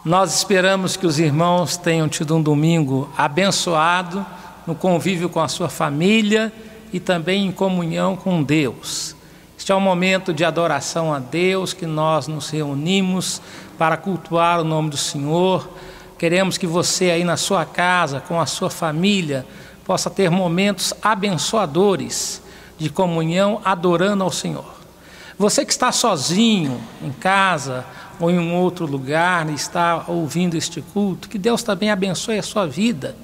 Nós esperamos que os irmãos tenham tido um domingo abençoado, no convívio com a sua família e também em comunhão com Deus. Este é um momento de adoração a Deus, que nós nos reunimos para cultuar o nome do Senhor. Queremos que você aí na sua casa, com a sua família, possa ter momentos abençoadores de comunhão adorando ao Senhor. Você que está sozinho em casa ou em um outro lugar e está ouvindo este culto, que Deus também abençoe a sua vida,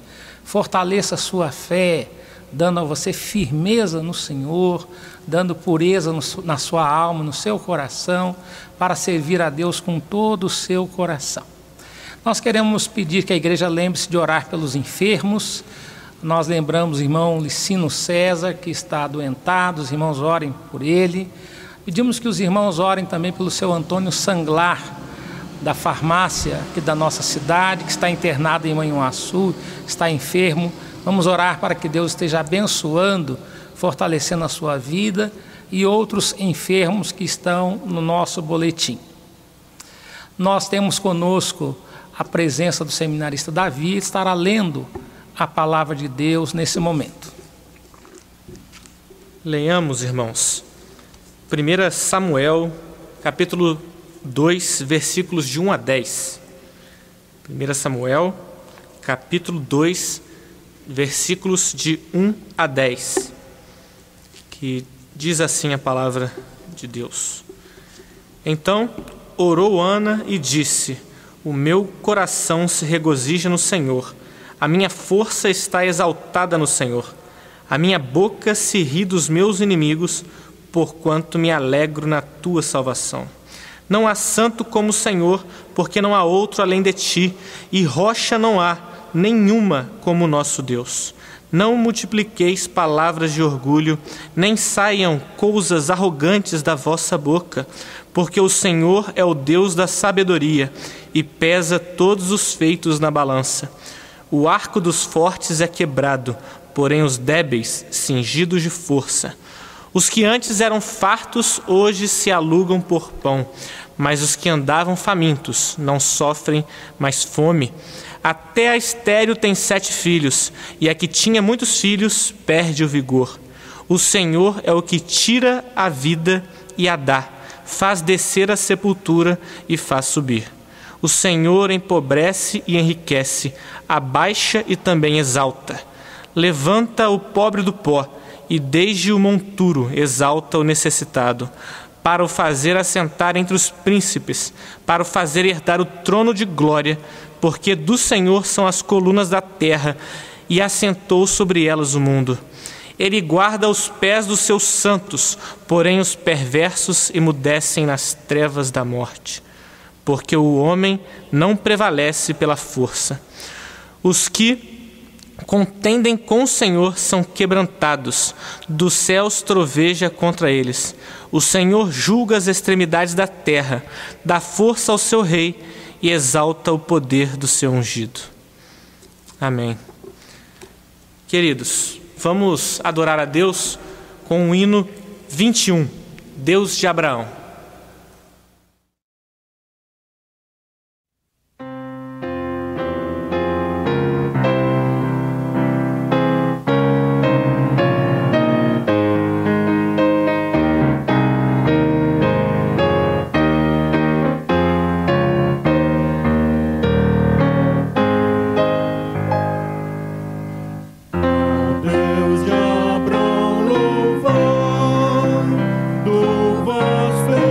fortaleça a sua fé, dando a você firmeza no Senhor, dando pureza na sua alma, no seu coração, para servir a Deus com todo o seu coração. Nós queremos pedir que a igreja lembre-se de orar pelos enfermos. Nós lembramos o irmão Licino César, que está adoentado, os irmãos orem por ele. Pedimos que os irmãos orem também pelo seu Antônio Sanglar, da farmácia aqui da nossa cidade, que está internado em Manhuaçu, está enfermo. Vamos orar para que Deus esteja abençoando, fortalecendo a sua vida e outros enfermos que estão no nosso boletim. Nós temos conosco a presença do seminarista Davi, ele estará lendo a palavra de Deus nesse momento. Leiamos, irmãos, 1 Samuel, capítulo 2, versículos de 1 a 10. 1 Samuel, capítulo 2, versículos de 1 a 10, que diz assim a palavra de Deus. Então orou Ana e disse: o meu coração se regozija no Senhor, a minha força está exaltada no Senhor. A minha boca se ri dos meus inimigos, porquanto me alegro na tua salvação. Não há santo como o Senhor, porque não há outro além de ti, e rocha não há nenhuma como o nosso Deus. Não multipliqueis palavras de orgulho, nem saiam coisas arrogantes da vossa boca, porque o Senhor é o Deus da sabedoria, e pesa todos os feitos na balança. O arco dos fortes é quebrado, porém os débeis cingidos de força. Os que antes eram fartos, hoje se alugam por pão, mas os que andavam famintos não sofrem mais fome. Até a estéril tem 7 filhos, e a que tinha muitos filhos perde o vigor. O Senhor é o que tira a vida e a dá, faz descer a sepultura e faz subir. O Senhor empobrece e enriquece, abaixa e também exalta. Levanta o pobre do pó, e desde o monturo exalta o necessitado, para o fazer assentar entre os príncipes, para o fazer herdar o trono de glória, porque do Senhor são as colunas da terra, e assentou sobre elas o mundo. Ele guarda os pés dos seus santos, porém os perversos emudecem nas trevas da morte. Porque o homem não prevalece pela força. Os que contendem com o Senhor são quebrantados, dos céus troveja contra eles. O Senhor julga as extremidades da terra, dá força ao seu rei e exalta o poder do seu ungido. Amém. Queridos, vamos adorar a Deus com o hino 21, Deus de Abraão. Deus de Abraão, louvai, do vós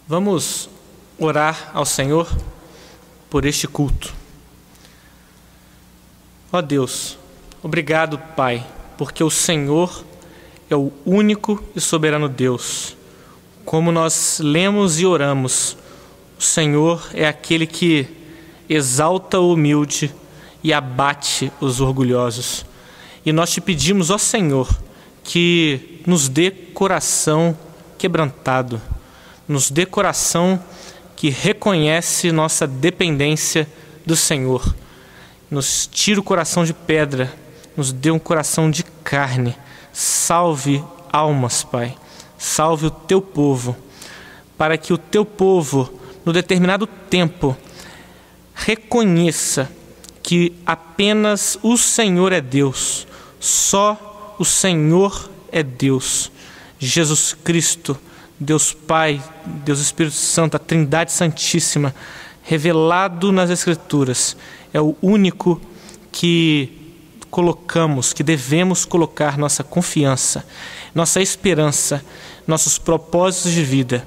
Vamos orar ao Senhor por este culto. Ó Deus, obrigado, Pai, porque o Senhor é o único e soberano Deus. Como nós lemos e oramos, o Senhor é aquele que exalta o humilde e abate os orgulhosos. E nós te pedimos, ó Senhor, que nos dê coração quebrantado, nos dê coração que reconhece nossa dependência do Senhor. Nos tira o coração de pedra, nos dê um coração de carne. Salve almas, Pai. Salve o teu povo, para que o teu povo, no determinado tempo, reconheça que apenas o Senhor é Deus. Só o Senhor é Deus. Jesus Cristo, Deus Pai, Deus Espírito Santo, a Trindade Santíssima, revelado nas Escrituras, é o único que colocamos, que devemos colocar nossa confiança, nossa esperança, nossos propósitos de vida,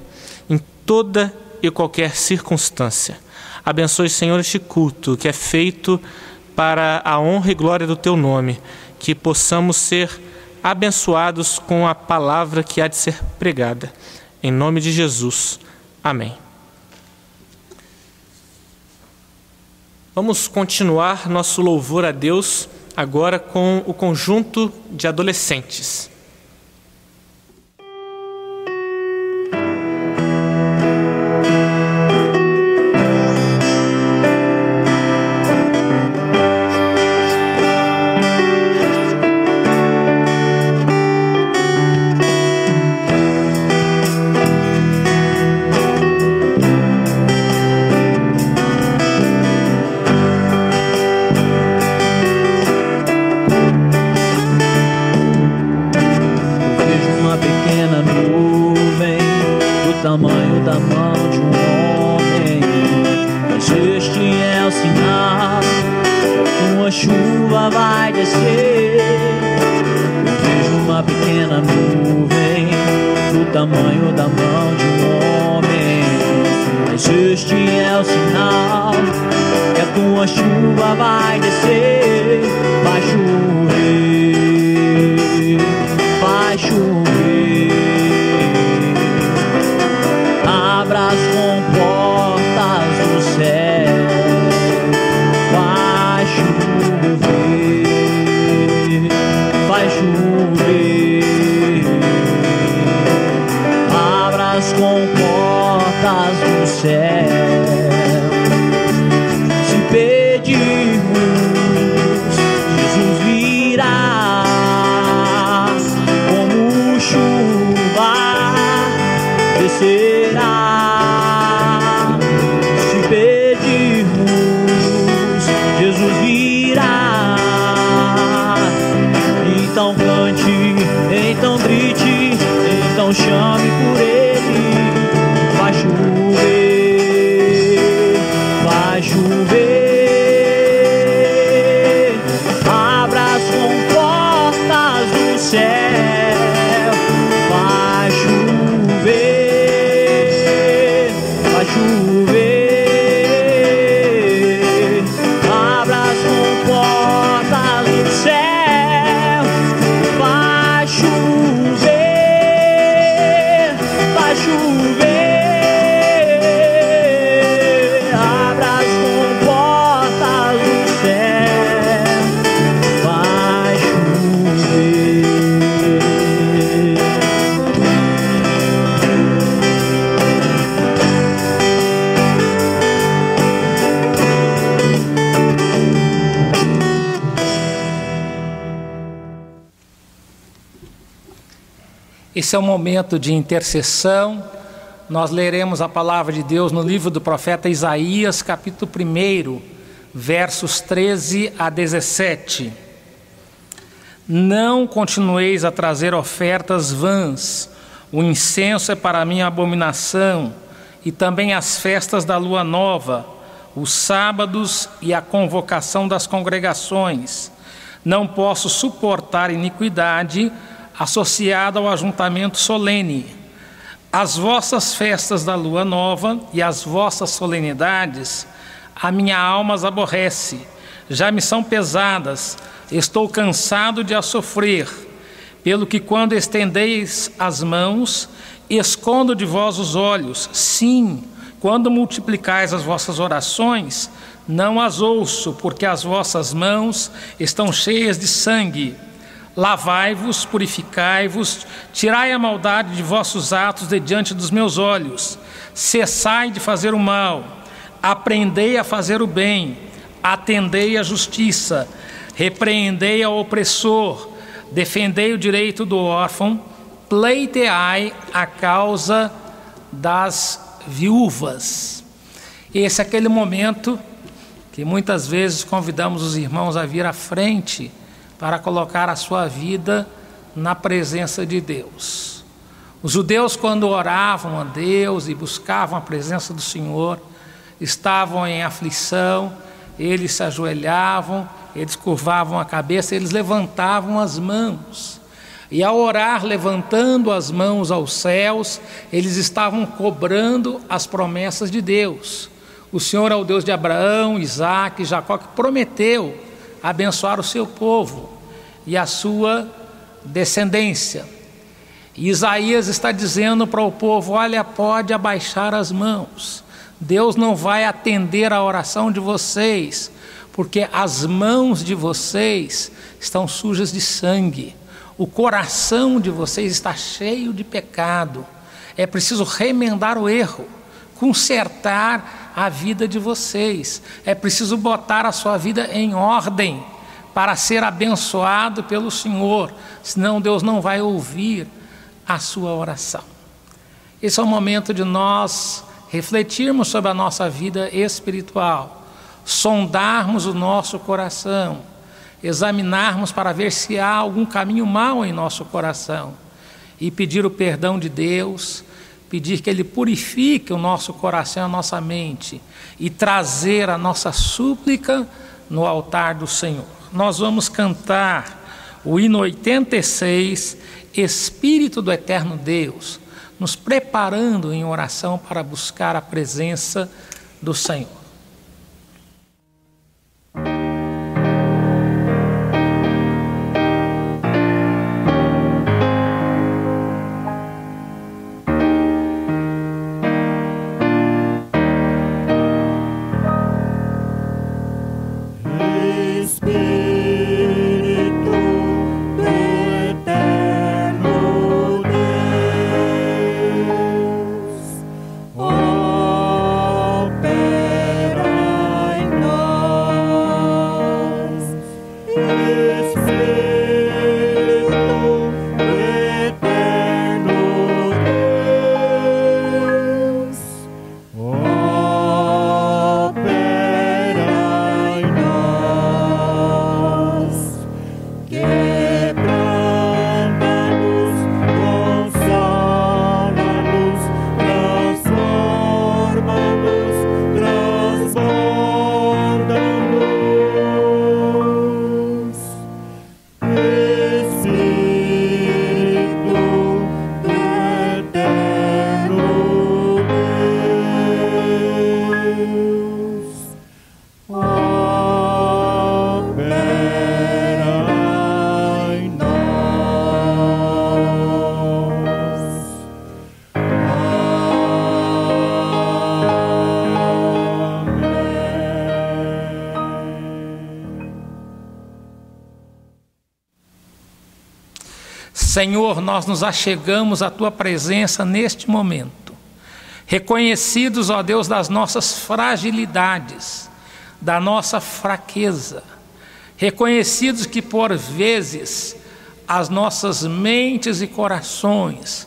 em toda e qualquer circunstância. Abençoe, Senhor, este culto que é feito para a honra e glória do teu nome, que possamos ser abençoados com a palavra que há de ser pregada. Em nome de Jesus. Amém. Vamos continuar nosso louvor a Deus agora com o conjunto de adolescentes. Tamanho da mão de um homem, mas este é o sinal, uma chuva vai descer. Eu vejo uma pequena nuvem do tamanho da mão de um homem, mas este é o sinal que a tua chuva vai descer. Vai chover, vai chover. Abra as comportas do céu, vai chover, vai chover. Abra as comportas do céu. Se pedirmos, Jesus virá como chuva descerá. Se pedirmos, Jesus virá. Então cante, então grite, então chame por Ele. Vai chover, vai chover. Abra as comportas do céu. Vai chover, vai chover. Abra as comportas do céu. Vai chover, vai chover. Abra as comportas do céu. Vai chover. Esse é o momento de intercessão. Nós leremos a palavra de Deus no livro do profeta Isaías, capítulo 1, versos 13 a 17. Não continueis a trazer ofertas vãs, o incenso é para mim abominação, e também as festas da lua nova, os sábados e a convocação das congregações. Não posso suportar iniquidade associada ao ajuntamento solene. As vossas festas da lua nova e as vossas solenidades, a minha alma as aborrece, já me são pesadas, estou cansado de as sofrer. Pelo que quando estendeis as mãos, escondo de vós os olhos. Sim, quando multiplicais as vossas orações, não as ouço, porque as vossas mãos estão cheias de sangue. Lavai-vos, purificai-vos, tirai a maldade de vossos atos de diante dos meus olhos. Cessai de fazer o mal, aprendei a fazer o bem, atendei a justiça, repreendei ao opressor, defendei o direito do órfão, pleiteai a causa das viúvas. Esse é aquele momento que muitas vezes convidamos os irmãos a vir à frente para colocar a sua vida na presença de Deus. Os judeus, quando oravam a Deus e buscavam a presença do Senhor, estavam em aflição, eles se ajoelhavam, eles curvavam a cabeça, eles levantavam as mãos. E ao orar, levantando as mãos aos céus, eles estavam cobrando as promessas de Deus. O Senhor é o Deus de Abraão, Isaque e Jacó, que prometeu abençoar o seu povo e a sua descendência. E Isaías está dizendo para o povo: olha, pode abaixar as mãos, Deus não vai atender a oração de vocês, porque as mãos de vocês estão sujas de sangue, o coração de vocês está cheio de pecado, é preciso remendar o erro, consertar a vida de vocês, é preciso botar a sua vida em ordem para ser abençoado pelo Senhor, senão Deus não vai ouvir a sua oração. Esse é o momento de nós refletirmos sobre a nossa vida espiritual, sondarmos o nosso coração, examinarmos para ver se há algum caminho mau em nosso coração e pedir o perdão de Deus, pedir que Ele purifique o nosso coração, a nossa mente e trazer a nossa súplica no altar do Senhor. Nós vamos cantar o hino 86, Espírito do Eterno Deus, nos preparando em oração para buscar a presença do Senhor. Senhor, nós nos achegamos à Tua presença neste momento, reconhecidos, ó Deus, das nossas fragilidades, da nossa fraqueza, reconhecidos que por vezes as nossas mentes e corações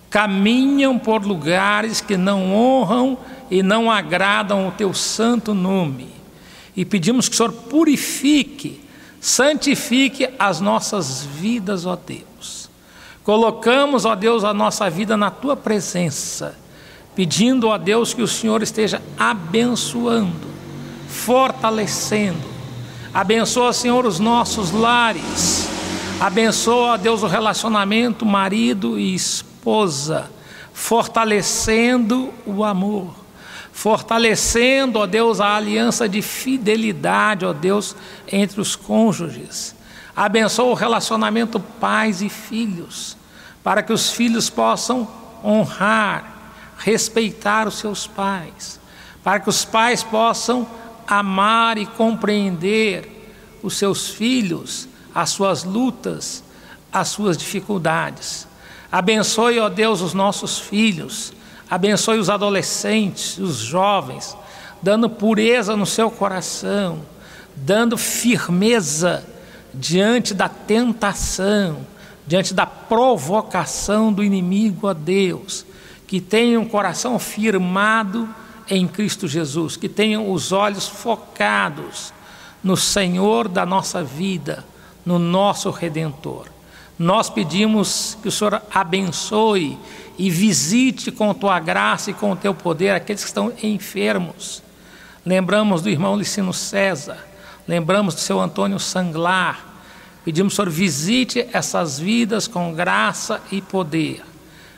caminham por lugares que não honram e não agradam o Teu santo nome, e pedimos que o Senhor purifique, santifique as nossas vidas, ó Deus. Colocamos, ó Deus, a nossa vida na Tua presença, pedindo, ó Deus, que o Senhor esteja abençoando, fortalecendo. Abençoa, Senhor, os nossos lares. Abençoa, ó Deus, o relacionamento marido e esposa. fortalecendo o amor, fortalecendo, ó Deus, a aliança de fidelidade, ó Deus, entre os cônjuges. Abençoa o relacionamento pais e filhos, para que os filhos possam honrar, respeitar os seus pais, para que os pais possam amar e compreender os seus filhos, as suas lutas, as suas dificuldades. Abençoe, ó Deus, os nossos filhos, abençoe os adolescentes, os jovens, dando pureza no seu coração, dando firmeza diante da tentação, diante da provocação do inimigo, ó Deus, que tenham um coração firmado em Cristo Jesus, que tenham os olhos focados no Senhor da nossa vida, no nosso Redentor. Nós pedimos que o Senhor abençoe e visite com Tua graça e com o Teu poder aqueles que estão enfermos. Lembramos do irmão Licino César, lembramos do seu Antônio Sanglar. Pedimos, Senhor, visite essas vidas com graça e poder,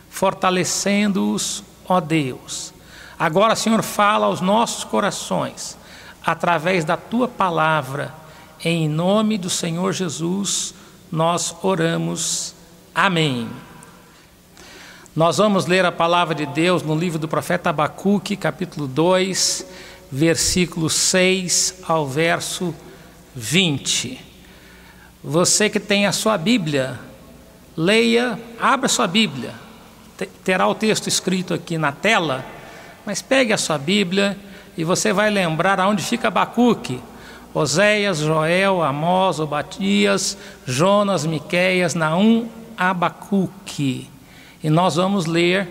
fortalecendo-os, ó Deus. Agora, Senhor, fala aos nossos corações, através da Tua palavra. Em nome do Senhor Jesus, nós oramos. Amém. Nós vamos ler a palavra de Deus no livro do profeta Abacuque, capítulo 2, versículo 6 ao verso 20. Você que tem a sua Bíblia, leia, abra sua Bíblia. Terá o texto escrito aqui na tela, mas pegue a sua Bíblia e você vai lembrar aonde fica Abacuque. Oséias, Joel, Amós, Obadias, Jonas, Miqueias, Naum, Abacuque. E nós vamos ler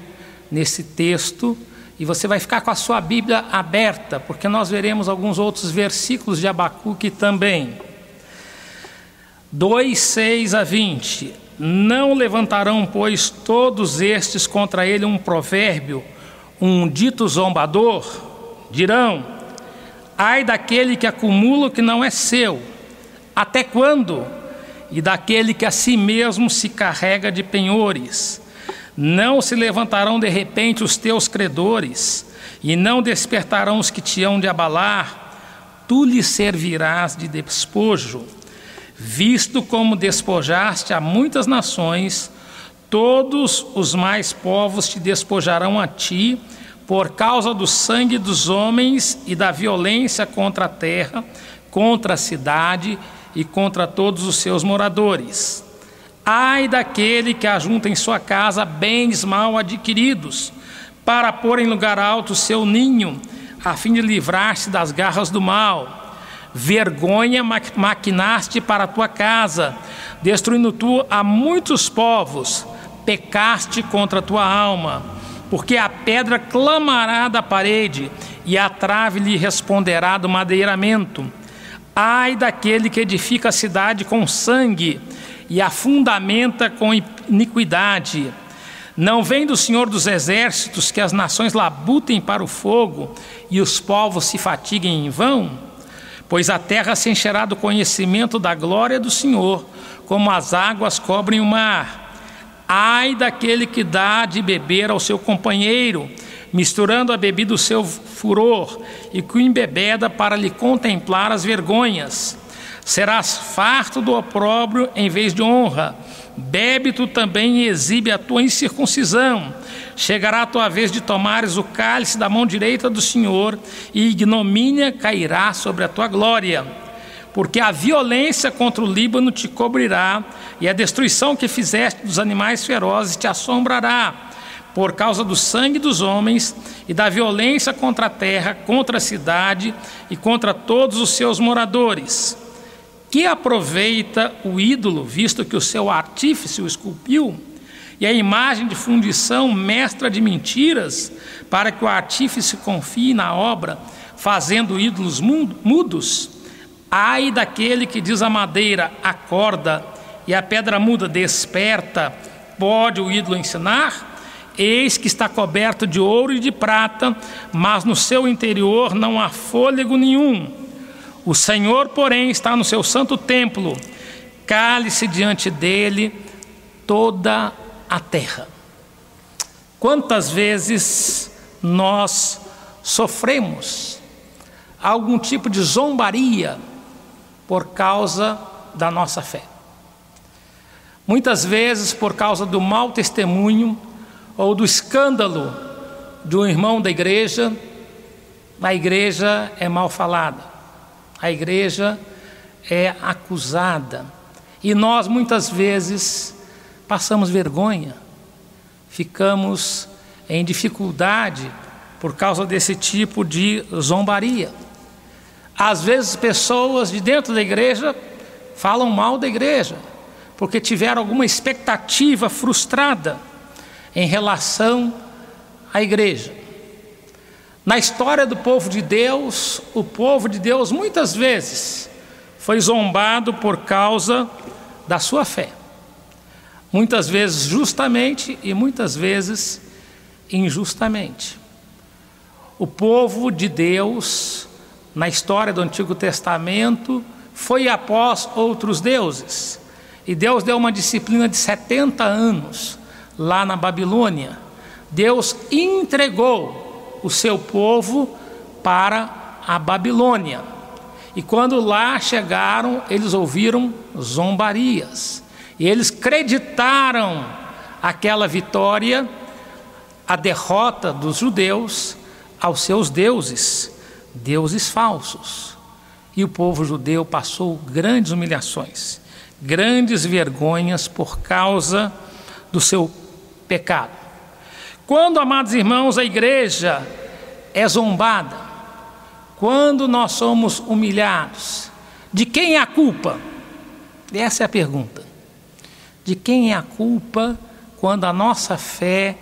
nesse texto, e você vai ficar com a sua Bíblia aberta, porque nós veremos alguns outros versículos de Abacuque também. 2, 6 a 20. Não levantarão, pois, todos estes contra ele um provérbio, um dito zombador? Dirão: ai daquele que acumula o que não é seu, até quando? E daquele que a si mesmo se carrega de penhores. Não se levantarão de repente os teus credores, e não despertarão os que te hão de abalar. Tu lhes servirás de despojo. Visto como despojaste a muitas nações, todos os mais povos te despojarão a ti, por causa do sangue dos homens e da violência contra a terra, contra a cidade e contra todos os seus moradores. Ai daquele que ajunta em sua casa bens mal adquiridos, para pôr em lugar alto o seu ninho, a fim de livrar-se das garras do mal. Vergonha maquinaste para a tua casa, destruindo tu a muitos povos, pecaste contra a tua alma. Porque a pedra clamará da parede, e a trave lhe responderá do madeiramento. Ai daquele que edifica a cidade com sangue, e a fundamenta com iniquidade. Não vem do Senhor dos exércitos que as nações labutem para o fogo, e os povos se fatiguem em vão? Pois a terra se encherá do conhecimento da glória do Senhor, como as águas cobrem o mar. Ai daquele que dá de beber ao seu companheiro, misturando a bebida o seu furor, e que o embebeda para lhe contemplar as vergonhas. Serás farto do opróbrio em vez de honra. Bebe tu também e exibe a tua incircuncisão. Chegará a tua vez de tomares o cálice da mão direita do Senhor, e ignomínia cairá sobre a tua glória. Porque a violência contra o Líbano te cobrirá, e a destruição que fizeste dos animais ferozes te assombrará, por causa do sangue dos homens e da violência contra a terra, contra a cidade e contra todos os seus moradores. Que aproveita o ídolo, visto que o seu artífice o esculpiu, e a imagem de fundição mestra de mentiras, para que o artífice confie na obra, fazendo ídolos mudos? Ai daquele que diz à madeira, acorda, e a pedra muda, desperta. Pode o ídolo ensinar? Eis que está coberto de ouro e de prata, mas no seu interior não há fôlego nenhum. O Senhor, porém, está no seu santo templo, cale-se diante dele toda a terra. Quantas vezes nós sofremos algum tipo de zombaria por causa da nossa fé? Muitas vezes por causa do mau testemunho ou do escândalo de um irmão da igreja. A igreja é mal falada, a igreja é acusada, e nós muitas vezes passamos vergonha, ficamos em dificuldade por causa desse tipo de zombaria. Às vezes pessoas de dentro da igreja falam mal da igreja, porque tiveram alguma expectativa frustrada em relação à igreja. Na história do povo de Deus, o povo de Deus muitas vezes foi zombado por causa da sua fé. Muitas vezes justamente e muitas vezes injustamente. O povo de Deus, na história do Antigo Testamento, foi após outros deuses. E Deus deu uma disciplina de 70 anos lá na Babilônia. Deus entregou o seu povo para a Babilônia. E quando lá chegaram, eles ouviram zombarias. E eles creditaram aquela vitória, a derrota dos judeus, aos seus deuses, deuses falsos. E o povo judeu passou grandes humilhações, grandes vergonhas por causa do seu pecado. Quando, amados irmãos, a igreja é zombada, quando nós somos humilhados, de quem é a culpa? Essa é a pergunta. De quem é a culpa quando a nossa fé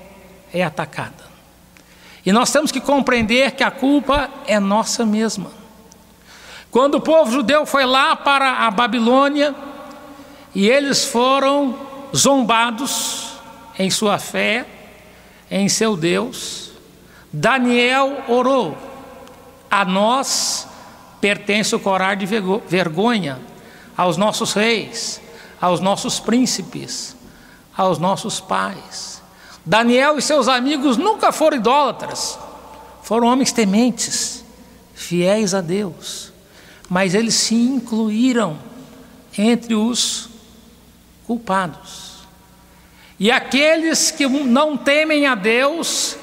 é atacada? E nós temos que compreender que a culpa é nossa mesma. Quando o povo judeu foi lá para a Babilônia e eles foram zombados em sua fé, em seu Deus, Daniel orou: a nós pertence o corar de vergonha, aos nossos reis, aos nossos príncipes, aos nossos pais. Daniel e seus amigos nunca foram idólatras, foram homens tementes, fiéis a Deus, mas eles se incluíram entre os culpados. E aqueles que não temem a Deus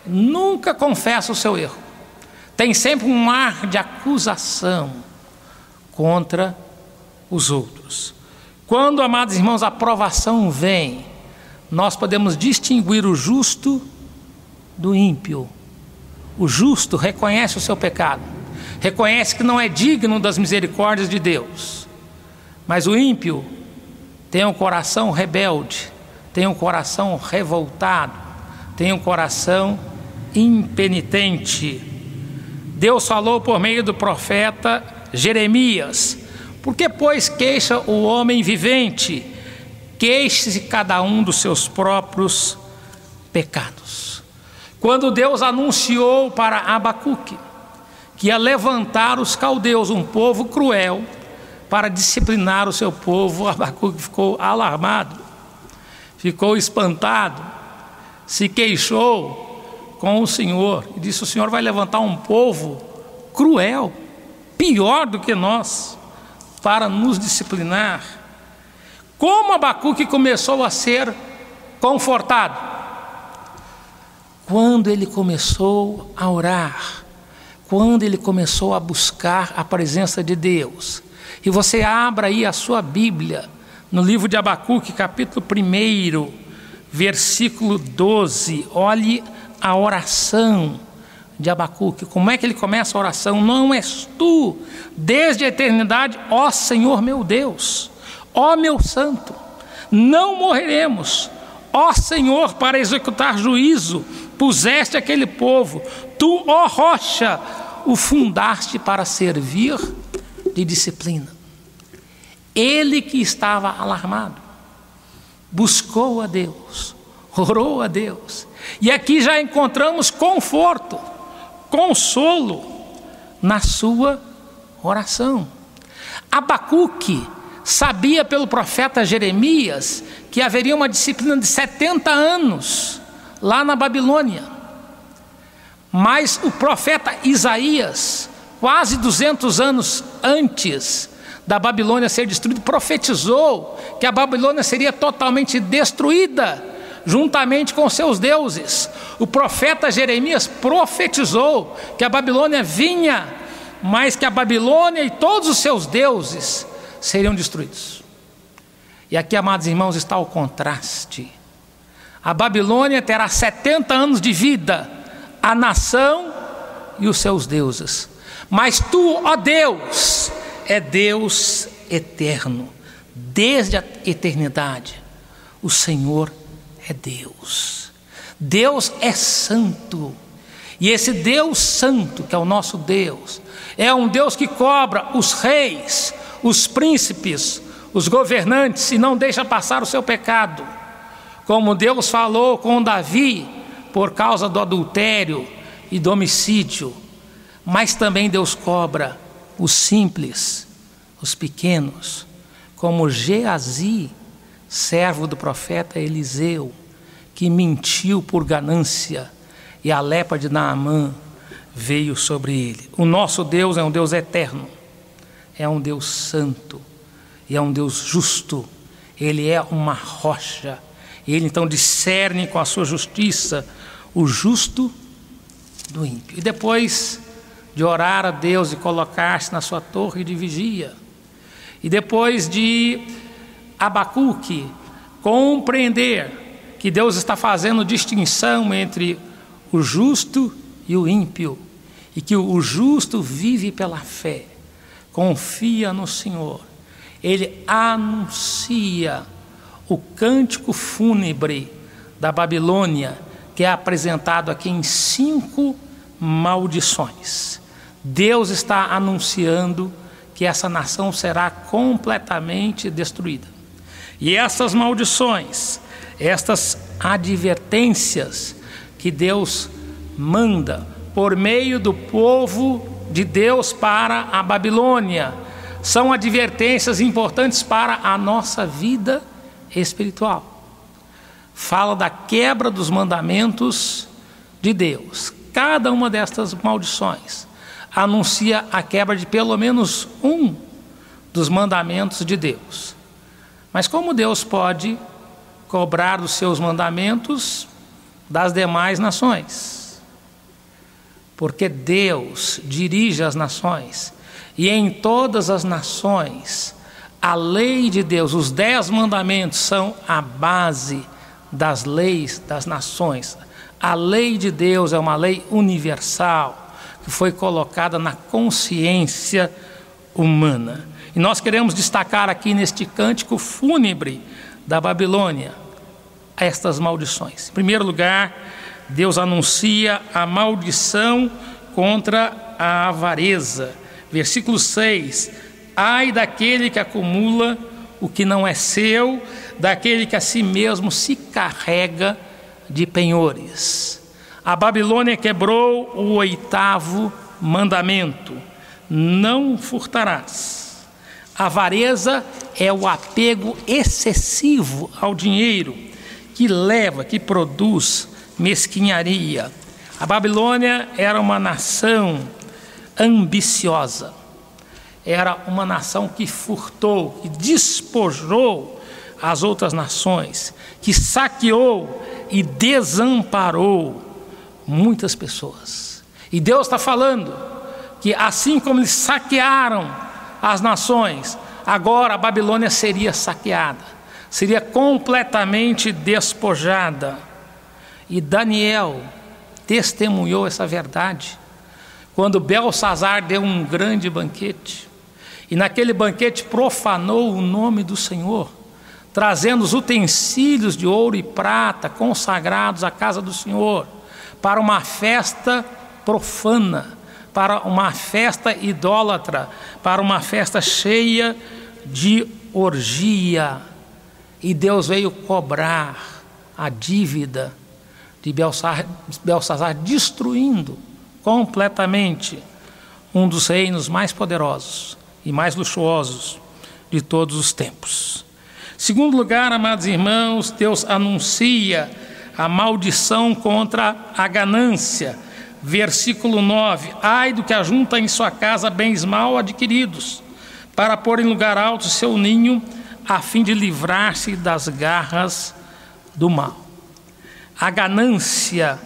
nunca confessam o seu erro. Tem sempre um ar de acusação contra os outros. Quando, amados irmãos, a provação vem, nós podemos distinguir o justo do ímpio. O justo reconhece o seu pecado, reconhece que não é digno das misericórdias de Deus. Mas o ímpio tem um coração rebelde, tem um coração revoltado, tem um coração impenitente. Deus falou por meio do profeta Jeremias: por que, pois, queixa o homem vivente? Queixe-se cada um dos seus próprios pecados. Quando Deus anunciou para Abacuque que ia levantar os caldeus, um povo cruel, para disciplinar o seu povo, Abacuque ficou alarmado, ficou espantado, se queixou com o Senhor e disse: o Senhor vai levantar um povo cruel, pior do que nós, para nos disciplinar. Como Abacuque começou a ser confortado? Quando ele começou a orar, quando ele começou a buscar a presença de Deus. E você abra aí a sua Bíblia, no livro de Abacuque, capítulo 1, versículo 12. Olhe a oração de Abacuque. Como é que ele começa a oração? Não és tu, desde a eternidade, ó Senhor meu Deus, ó meu santo, não morreremos. Ó Senhor, para executar juízo, puseste aquele povo. Tu, ó rocha, o fundaste para servir de disciplina. Ele que estava alarmado, buscou a Deus, orou a Deus. E aqui já encontramos conforto, consolo na sua oração. Abacuque sabia pelo profeta Jeremias que haveria uma disciplina de 70 anos lá na Babilônia. Mas o profeta Isaías, quase 200 anos antes da Babilônia ser destruída, profetizou que a Babilônia seria totalmente destruída, juntamente com seus deuses. O profeta Jeremias profetizou que a Babilônia vinha, mas que a Babilônia e todos os seus deuses seriam destruídos. E aqui, amados irmãos, está o contraste. A Babilônia terá 70 anos de vida, a nação e os seus deuses. Mas tu, ó Deus, é Deus eterno, desde a eternidade. O Senhor é Deus. Deus é santo. E esse Deus santo, que é o nosso Deus, é um Deus que cobra os reis, os príncipes, os governantes e não deixa passar o seu pecado. Como Deus falou com Davi por causa do adultério e do homicídio. Mas também Deus cobra os simples, os pequenos, como Geazi, servo do profeta Eliseu, que mentiu por ganância e a lepra de Naamã veio sobre ele. O nosso Deus é um Deus eterno, é um Deus santo e é um Deus justo. Ele é uma rocha. Ele então discerne com a sua justiça o justo do ímpio. E depois de orar a Deus e colocar-se na sua torre de vigia, e depois de Abacuque compreender que Deus está fazendo distinção entre o justo e o ímpio, e que o justo vive pela fé, confia no Senhor, ele anuncia o cântico fúnebre da Babilônia, que é apresentado aqui em 5 maldições. Deus está anunciando que essa nação será completamente destruída. E essas maldições, estas advertências que Deus manda por meio do povo de Deus para a Babilônia, são advertências importantes para a nossa vida espiritual. Fala da quebra dos mandamentos de Deus. Cada uma destas maldições anuncia a quebra de pelo menos um dos mandamentos de Deus. Mas como Deus pode cobrar os seus mandamentos das demais nações? Porque Deus dirige as nações, e em todas as nações a lei de Deus, os 10 mandamentos são a base das leis das nações. A lei de Deus é uma lei universal que foi colocada na consciência humana. E nós queremos destacar aqui neste cântico fúnebre da Babilônia estas maldições. Em primeiro lugar, Deus anuncia a maldição contra a avareza. Versículo 6: ai daquele que acumula o que não é seu, daquele que a si mesmo se carrega de penhores. A Babilônia quebrou o 8º mandamento: não furtarás. A avareza é o apego excessivo ao dinheiro, que leva, que produz mesquinharia. A Babilônia era uma nação ambiciosa, era uma nação que furtou, que despojou as outras nações, que saqueou e desamparou muitas pessoas. E Deus está falando que assim como eles saquearam as nações, agora a Babilônia seria saqueada, seria completamente despojada. E Daniel testemunhou essa verdade quando Belsazar deu um grande banquete, e naquele banquete profanou o nome do Senhor, trazendo os utensílios de ouro e prata consagrados à casa do Senhor para uma festa profana, para uma festa idólatra, para uma festa cheia de orgia. E Deus veio cobrar a dívida de Belsazar, destruindo completamente um dos reinos mais poderosos e mais luxuosos de todos os tempos. Segundo lugar, amados irmãos, Deus anuncia a maldição contra a ganância. Versículo 9: ai do que ajunta em sua casa bens mal adquiridos, para pôr em lugar alto seu ninho, a fim de livrar-se das garras do mal. A ganância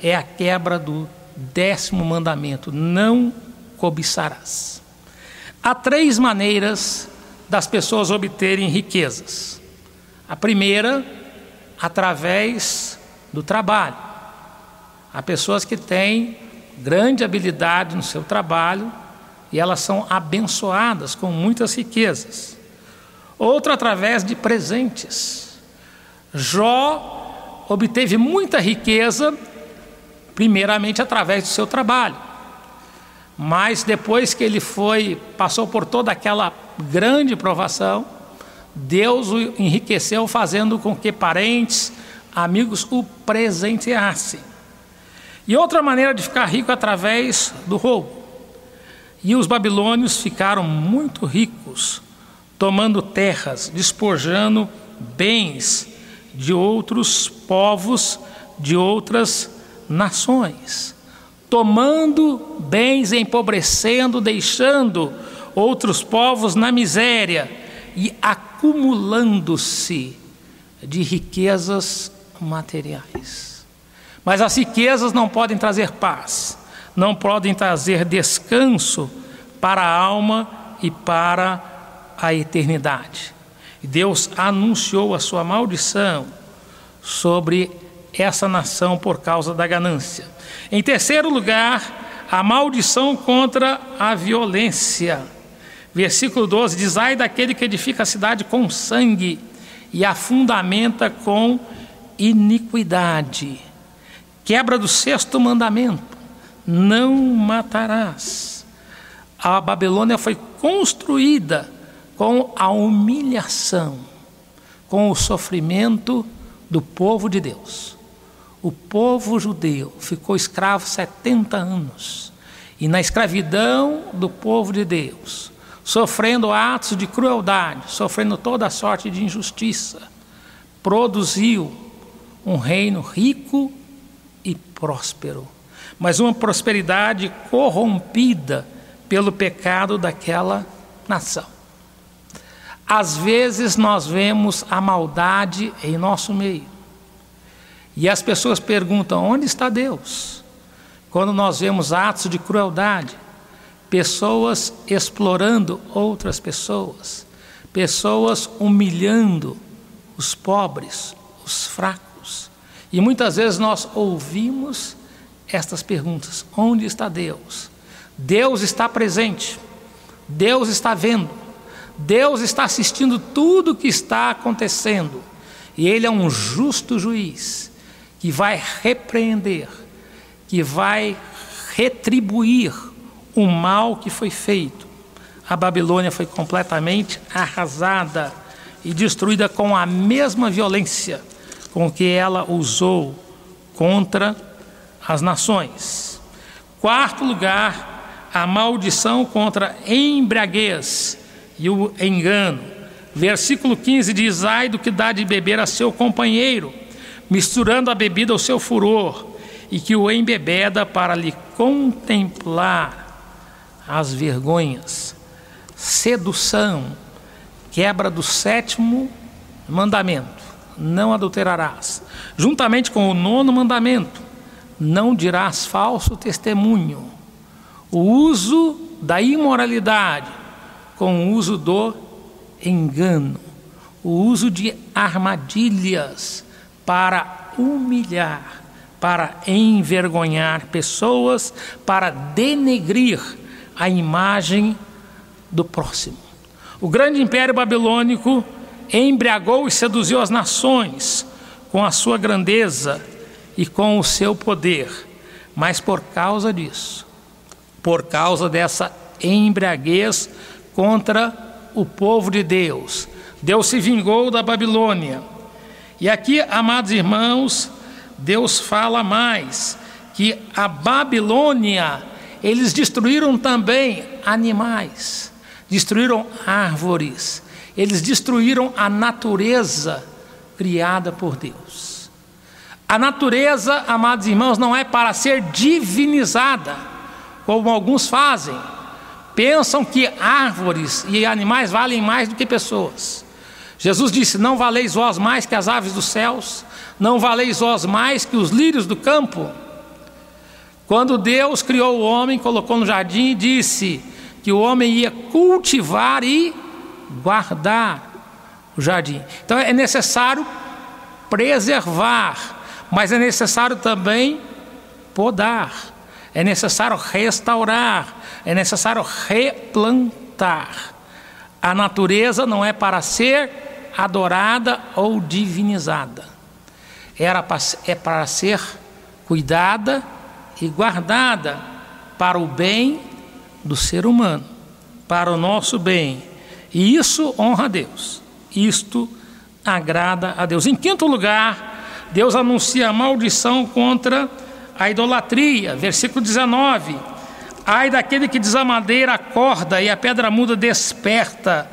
é a quebra do 10º mandamento: não cobiçarás. Há 3 maneiras das pessoas obterem riquezas. A primeira, através do trabalho. Há pessoas que têm grande habilidade no seu trabalho e elas são abençoadas com muitas riquezas. Outra, através de presentes. Jó obteve muita riqueza, primeiramente através do seu trabalho. Mas depois que ele passou por toda aquela grande provação, Deus o enriqueceu, fazendo com que parentes, amigos o presenteassem. E outra maneira de ficar rico é através do roubo. E os babilônios ficaram muito ricos, tomando terras, despojando bens de outros povos, de outras nações, tomando bens, empobrecendo, deixando outros povos na miséria e acumulando-se de riquezas materiais. Mas as riquezas não podem trazer paz, não podem trazer descanso para a alma e para a eternidade. E Deus anunciou a sua maldição sobre essa nação por causa da ganância. Em terceiro lugar, a maldição contra a violência. Versículo 12 diz: ai daquele que edifica a cidade com sangue e a fundamenta com iniquidade. Quebra do 6º mandamento: não matarás. A Babilônia foi construída com a humilhação, com o sofrimento do povo de Deus. O povo judeu ficou escravo 70 anos. E na escravidão do povo de Deus, sofrendo atos de crueldade, sofrendo toda sorte de injustiça, produziu um reino rico e próspero, mas uma prosperidade corrompida pelo pecado daquela nação. Às vezes nós vemos a maldade em nosso meio, e as pessoas perguntam: onde está Deus? Quando nós vemos atos de crueldade, pessoas explorando outras pessoas, pessoas humilhando os pobres, os fracos. E muitas vezes nós ouvimos estas perguntas: onde está Deus? Deus está presente, Deus está vendo, Deus está assistindo tudo o que está acontecendo. E Ele é um justo juiz que vai repreender, que vai retribuir o mal que foi feito. A Babilônia foi completamente arrasada e destruída com a mesma violência com que ela usou contra as nações. Quarto lugar, a maldição contra a embriaguez e o engano. Versículo 15 diz: ai do que dá de beber a seu companheiro, misturando a bebida ao seu furor, e que o embebeda para lhe contemplar as vergonhas. Sedução, quebra do 7º mandamento: não adulterarás. Juntamente com o 9º mandamento: não dirás falso testemunho. O uso da imoralidade com o uso do engano, o uso de armadilhas para humilhar, para envergonhar pessoas, para denegrir a imagem do próximo. O grande império babilônico embriagou e seduziu as nações com a sua grandeza e com o seu poder, mas por causa disso, por causa dessa embriaguez contra o povo de Deus, Deus se vingou da Babilônia. E aqui, amados irmãos, Deus fala mais, que a Babilônia, eles destruíram também animais, destruíram árvores, eles destruíram a natureza criada por Deus. A natureza, amados irmãos, não é para ser divinizada, como alguns fazem. Pensam que árvores e animais valem mais do que pessoas. Jesus disse: não valeis vós mais que as aves dos céus, não valeis vós mais que os lírios do campo. Quando Deus criou o homem, colocou no jardim e disse que o homem ia cultivar e guardar o jardim. Então é necessário preservar, mas é necessário também podar, é necessário restaurar, é necessário replantar. A natureza não é para ser adorada ou divinizada, é para ser cuidada e guardada para o bem do ser humano, para o nosso bem. E isso honra a Deus, isto agrada a Deus. Em quinto lugar, Deus anuncia a maldição contra a idolatria. Versículo 19: ai daquele que desamadeira a corda e a pedra muda desperta.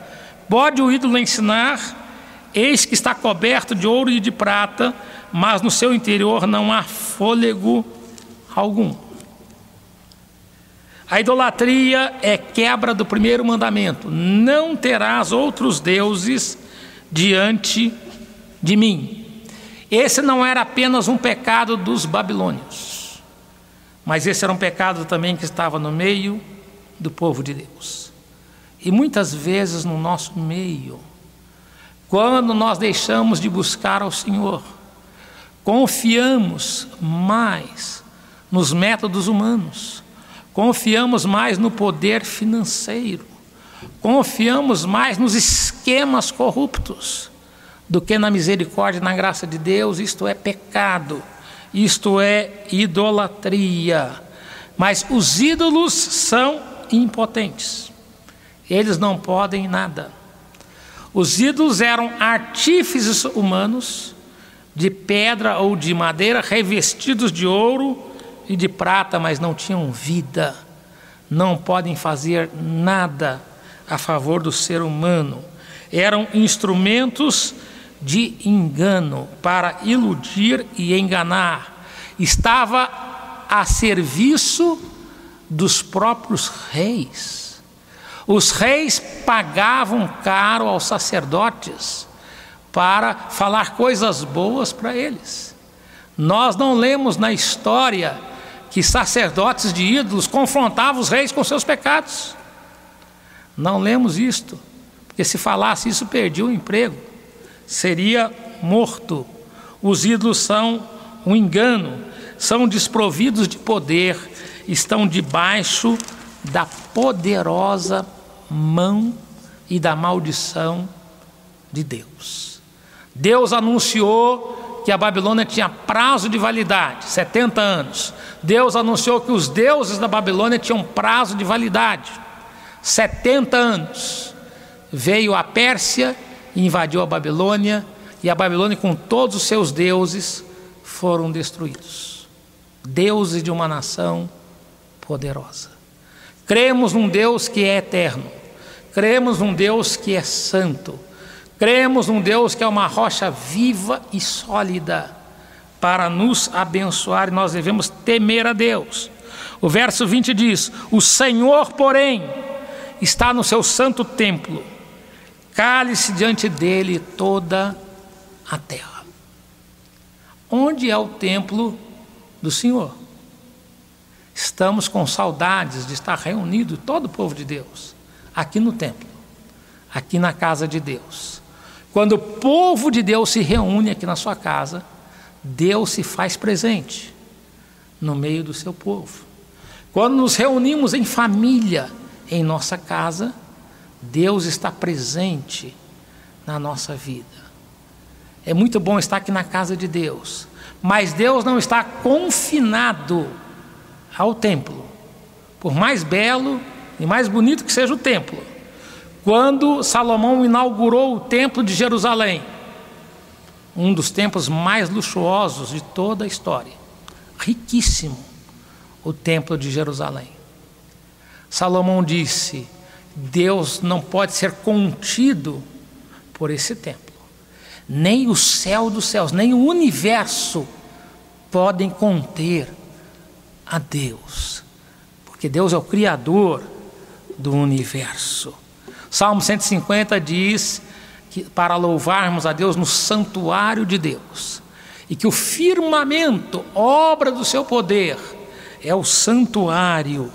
Pode o ídolo ensinar? Eis que está coberto de ouro e de prata, mas no seu interior não há fôlego algum. A idolatria é quebra do primeiro mandamento: não terás outros deuses diante de mim. Esse não era apenas um pecado dos babilônios, mas esse era um pecado também que estava no meio do povo de Deus. E muitas vezes no nosso meio, quando nós deixamos de buscar ao Senhor, confiamos mais nos métodos humanos, confiamos mais no poder financeiro, confiamos mais nos esquemas corruptos do que na misericórdia e na graça de Deus. Isto é pecado, isto é idolatria. Mas os ídolos são impotentes, eles não podem nada. Os ídolos eram artífices humanos de pedra ou de madeira, revestidos de ouro e de prata, mas não tinham vida, não podem fazer nada a favor do ser humano. Eram instrumentos de engano para iludir e enganar. Estava a serviço dos próprios reis. Os reis pagavam caro aos sacerdotes para falar coisas boas para eles. Nós não lemos na história que sacerdotes de ídolos confrontavam os reis com seus pecados. Não lemos isto, porque se falasse isso, perdia o emprego, seria morto. Os ídolos são um engano, são desprovidos de poder, estão debaixo da poderosa mão e da maldição de Deus. Deus anunciou que a Babilônia tinha prazo de validade, 70 anos. Deus anunciou que os deuses da Babilônia tinham prazo de validade, 70 anos. Veio a Pérsia e invadiu a Babilônia, e a Babilônia com todos os seus deuses foram destruídos. Deuses de uma nação poderosa. Cremos num Deus que é eterno, cremos num Deus que é santo, cremos num Deus que é uma rocha viva e sólida para nos abençoar, e nós devemos temer a Deus. O verso 20 diz: o Senhor, porém, está no seu santo templo, cale-se diante dele toda a terra. Onde é o templo do Senhor? Estamos com saudades de estar reunido todo o povo de Deus aqui no templo, aqui na casa de Deus. Quando o povo de Deus se reúne aqui na sua casa, Deus se faz presente no meio do seu povo. Quando nos reunimos em família em nossa casa, Deus está presente na nossa vida. É muito bom estar aqui na casa de Deus, mas Deus não está confinado ao templo, por mais belo e mais bonito que seja o templo. Quando Salomão inaugurou o templo de Jerusalém, um dos templos mais luxuosos de toda a história, riquíssimo, o templo de Jerusalém, Salomão disse: Deus não pode ser contido por esse templo, nem o céu dos céus, nem o universo podem conter a Deus, porque Deus é o Criador do universo. Salmo 150 diz que para louvarmos a Deus no santuário de Deus, e que o firmamento, obra do seu poder, é o santuário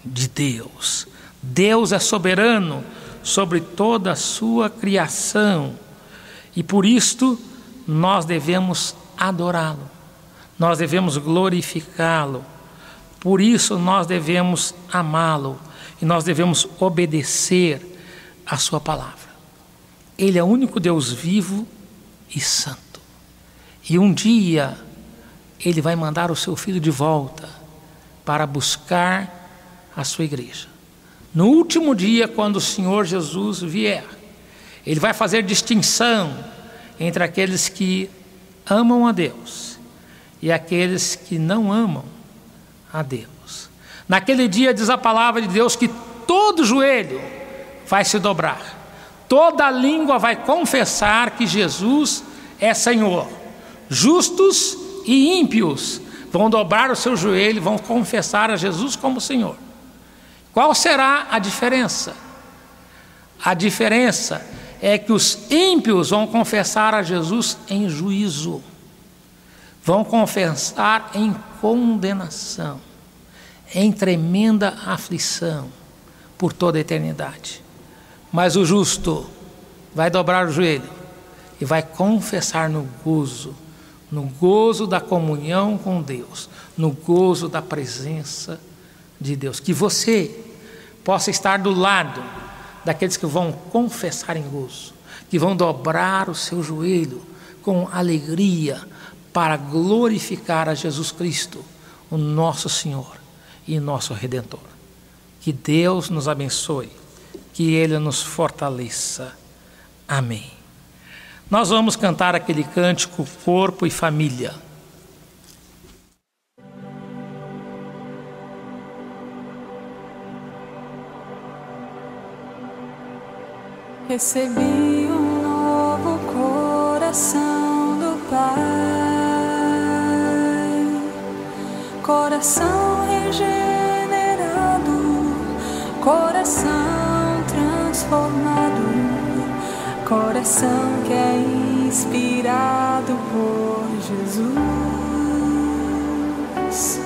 de Deus. Deus é soberano sobre toda a sua criação, e por isto nós devemos adorá-lo, nós devemos glorificá-lo, por isso nós devemos amá-lo e nós devemos obedecer a sua palavra. Ele é o único Deus vivo e santo, e um dia ele vai mandar o seu filho de volta para buscar a sua igreja. No último dia, quando o Senhor Jesus vier, ele vai fazer distinção entre aqueles que amam a Deus e aqueles que não amam a Deus. Naquele dia, diz a palavra de Deus, que todo joelho vai se dobrar, toda língua vai confessar que Jesus é Senhor. Justos e ímpios vão dobrar o seu joelho, vão confessar a Jesus como Senhor. Qual será a diferença? A diferença é que os ímpios vão confessar a Jesus em juízo, vão confessar em condenação, em tremenda aflição por toda a eternidade. Mas o justo vai dobrar o joelho e vai confessar no gozo da comunhão com Deus, no gozo da presença de Deus. Que você possa estar do lado daqueles que vão confessar em gozo, que vão dobrar o seu joelho com alegria para glorificar a Jesus Cristo, o nosso Senhor e nosso Redentor. Que Deus nos abençoe, que Ele nos fortaleça. Amém. Nós vamos cantar aquele cântico Corpo e Família. Recebi um novo coração do Pai, coração regenerado, coração transformado, coração que é inspirado por Jesus,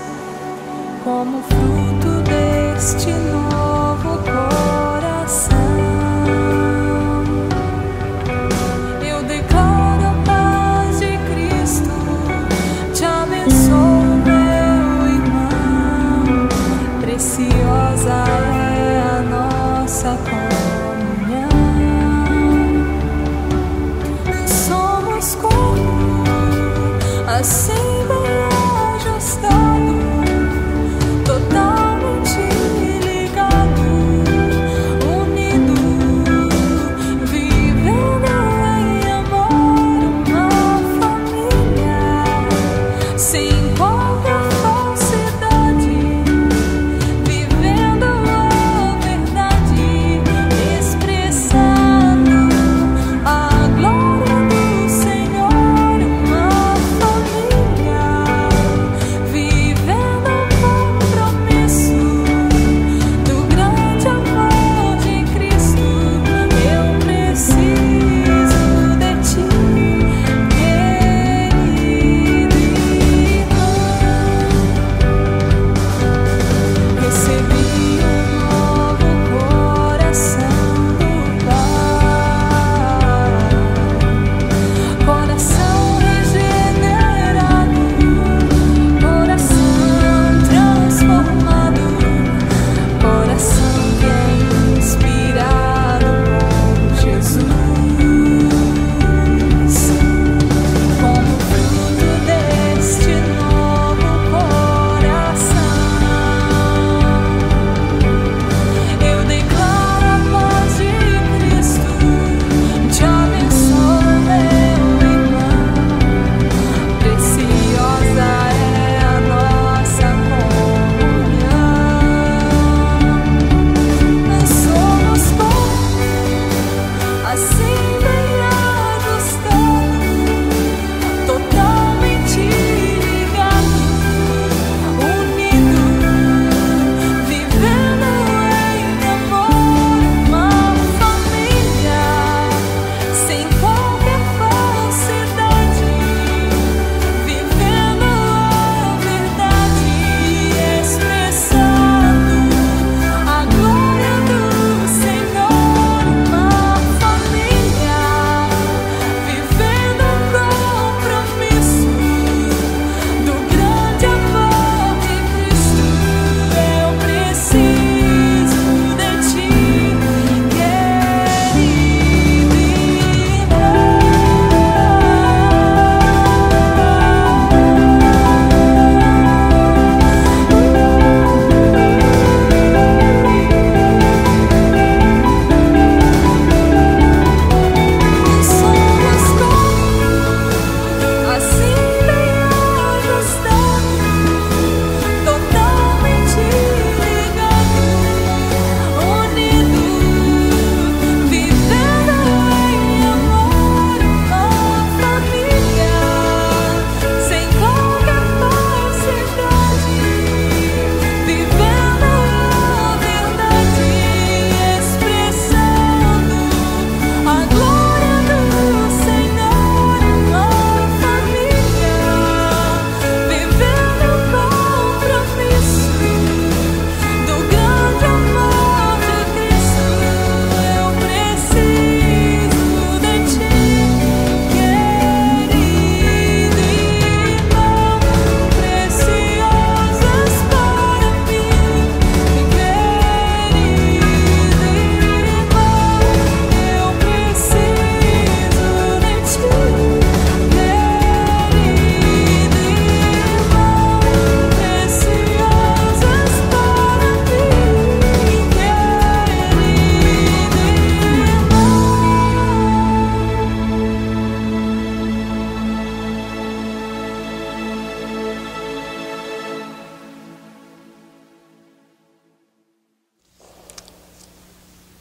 como fruto deste novo coração. Eu declaro a paz de Cristo, te abençoo, meu irmão, preciosa é a nossa comunhão. Somos corpo, assim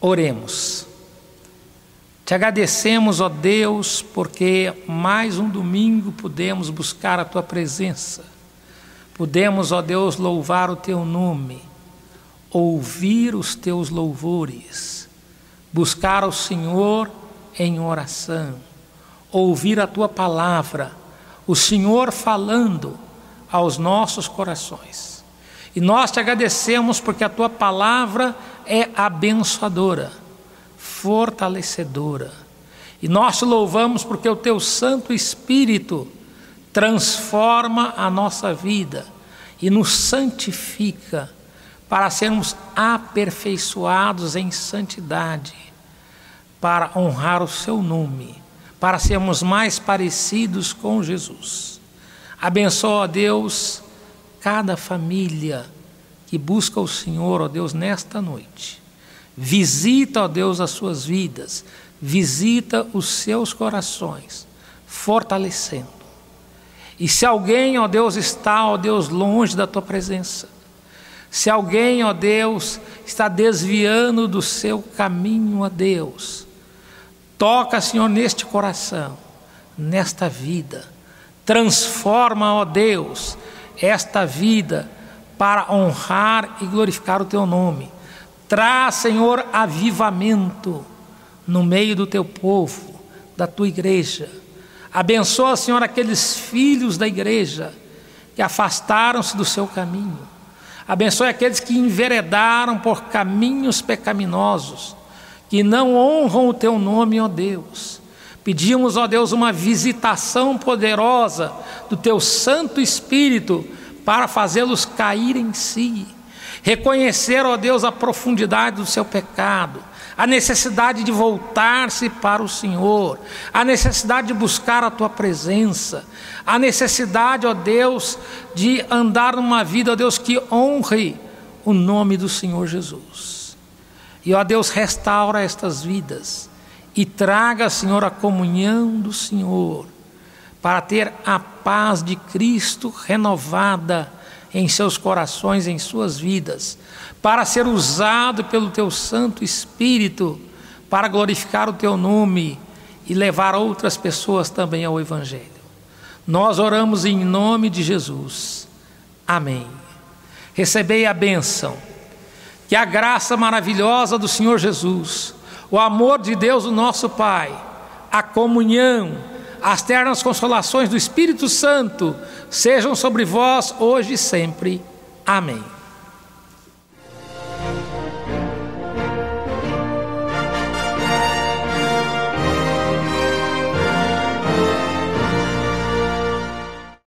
Oremos. Te agradecemos, ó Deus, porque mais um domingo pudemos buscar a Tua presença. Pudemos, ó Deus, louvar o Teu nome, ouvir os Teus louvores, buscar o Senhor em oração, ouvir a Tua palavra, o Senhor falando aos nossos corações. E nós te agradecemos porque a Tua palavra é abençoadora, fortalecedora. E nós te louvamos porque o Teu Santo Espírito transforma a nossa vida e nos santifica para sermos aperfeiçoados em santidade, para honrar o Seu nome, para sermos mais parecidos com Jesus. Abençoa, ó Deus, cada família que busca o Senhor, ó Deus, nesta noite. Visita, ó Deus, as suas vidas, visita os seus corações, fortalecendo. E se alguém, ó Deus, está, ó Deus, longe da Tua presença, se alguém, ó Deus, está desviando do seu caminho, ó Deus, toca, Senhor, neste coração, nesta vida, transforma, ó Deus, esta vida para honrar e glorificar o Teu nome. Traz, Senhor, avivamento no meio do Teu povo, da Tua igreja. Abençoa, Senhor, aqueles filhos da igreja que afastaram-se do seu caminho. Abençoe aqueles que enveredaram por caminhos pecaminosos, que não honram o Teu nome, ó Deus. Pedimos, ó Deus, uma visitação poderosa do Teu Santo Espírito para fazê-los cair em si, reconhecer, ó Deus, a profundidade do seu pecado, a necessidade de voltar-se para o Senhor, a necessidade de buscar a Tua presença, a necessidade, ó Deus, de andar numa vida, ó Deus, que honre o nome do Senhor Jesus. E, ó Deus, restaura estas vidas e traga, Senhor, a comunhão do Senhor, para ter a paz de Cristo renovada em seus corações, em suas vidas, para ser usado pelo Teu Santo Espírito, para glorificar o Teu nome e levar outras pessoas também ao Evangelho. Nós oramos em nome de Jesus. Amém. Recebei a bênção, que a graça maravilhosa do Senhor Jesus, o amor de Deus, o nosso Pai, a comunhão, as ternas consolações do Espírito Santo sejam sobre vós hoje e sempre. Amém.